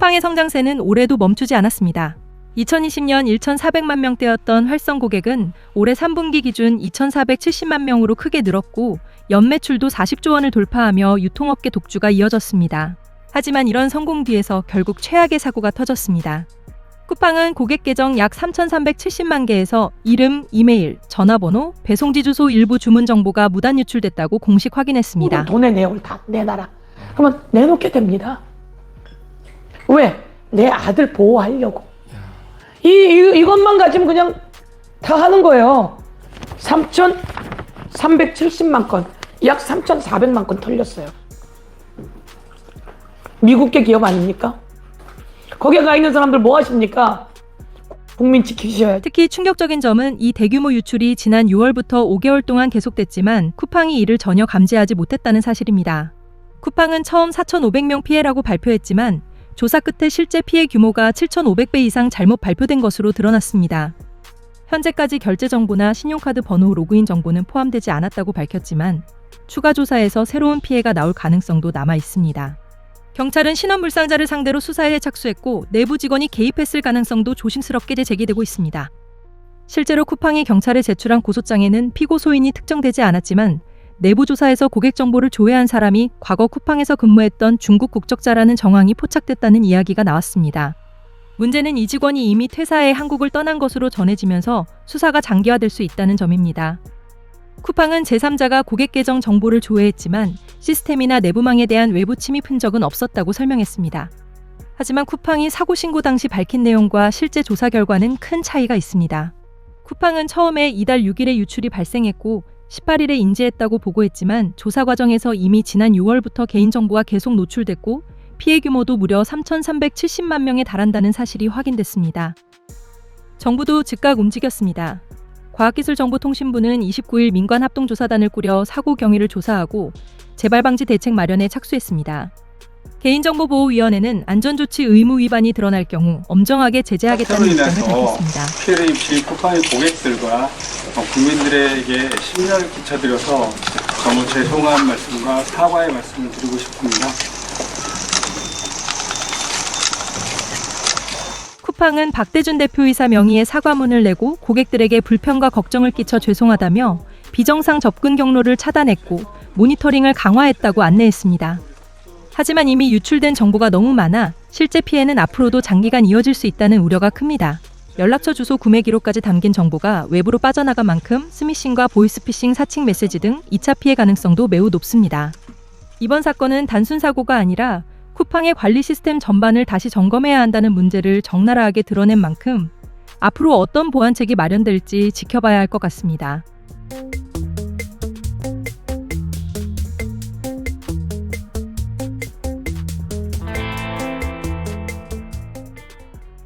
쿠팡의 성장세는 올해도 멈추지 않았습니다. 2020년 1,400만 명대였던 활성 고객은 올해 3분기 기준 2,470만 명으로 크게 늘었고 연매출도 40조 원을 돌파하며 유통업계 독주가 이어졌습니다. 하지만 이런 성공 뒤에서 결국 최악의 사고가 터졌습니다. 쿠팡은 고객 계정 약 3,370만 개에서 이름, 이메일, 전화번호, 배송지 주소 일부 주문 정보가 무단 유출됐다고 공식 확인했습니다. 돈의 내역을 다 내놔라. 그러면 내놓게 됩니다. 왜? 내 아들 보호하려고. 이것만 가지면 그냥 다 하는 거예요. 3,370만 건, 약 3,400만 건 털렸어요. 미국계 기업 아닙니까? 거기에 가 있는 사람들 뭐 하십니까? 국민 지키셔야죠. 특히 충격적인 점은 이 대규모 유출이 지난 6월부터 5개월 동안 계속됐지만 쿠팡이 이를 전혀 감지하지 못했다는 사실입니다. 쿠팡은 처음 4,500명 피해라고 발표했지만 조사 끝에 실제 피해 규모가 7,500배 이상 잘못 발표된 것으로 드러났습니다. 현재까지 결제 정보나 신용카드 번호 로그인 정보는 포함되지 않았다고 밝혔지만 추가 조사에서 새로운 피해가 나올 가능성도 남아 있습니다. 경찰은 신원불상자를 상대로 수사에 착수했고 내부 직원이 개입했을 가능성도 조심스럽게 제기되고 있습니다. 실제로 쿠팡이 경찰에 제출한 고소장에는 피고 소인이 특정되지 않았지만 내부 조사에서 고객 정보를 조회한 사람이 과거 쿠팡에서 근무했던 중국 국적자라는 정황이 포착됐다는 이야기가 나왔습니다. 문제는 이 직원이 이미 퇴사해 한국을 떠난 것으로 전해지면서 수사가 장기화될 수 있다는 점입니다. 쿠팡은 제3자가 고객 계정 정보를 조회했지만 시스템이나 내부망에 대한 외부 침입 흔적은 없었다고 설명했습니다. 하지만 쿠팡이 사고 신고 당시 밝힌 내용과 실제 조사 결과는 큰 차이가 있습니다. 쿠팡은 처음에 이달 6일에 유출이 발생했고 18일에 인지했다고 보고했지만 조사 과정에서 이미 지난 6월부터 개인정보가 계속 노출됐고 피해 규모도 무려 3,370만 명에 달한다는 사실이 확인됐습니다. 정부도 즉각 움직였습니다. 과학기술정보통신부는 29일 민관합동조사단을 꾸려 사고 경위를 조사하고 재발방지 대책 마련에 착수했습니다. 개인정보보호위원회는 안전조치 의무 위반이 드러날 경우 엄정하게 제재하겠다는 입장을 밝혔습니다. 피해를 입힌 쿠팡의 고객들과 국민들에게 심려를 끼쳐드려서 너무 죄송한 말씀과 사과의 말씀을 드리고 싶습니다. 쿠팡은 박대준 대표이사 명의의 사과문을 내고 고객들에게 불편과 걱정을 끼쳐 죄송하다며 비정상 접근 경로를 차단했고 모니터링을 강화했다고 안내했습니다. 하지만 이미 유출된 정보가 너무 많아 실제 피해는 앞으로도 장기간 이어질 수 있다는 우려가 큽니다. 연락처 주소 구매 기록까지 담긴 정보가 외부로 빠져나간 만큼 스미싱과 보이스피싱 사칭 메시지 등 2차 피해 가능성도 매우 높습니다. 이번 사건은 단순 사고가 아니라 쿠팡의 관리 시스템 전반을 다시 점검해야 한다는 문제를 적나라하게 드러낸 만큼 앞으로 어떤 보완책이 마련될지 지켜봐야 할 것 같습니다.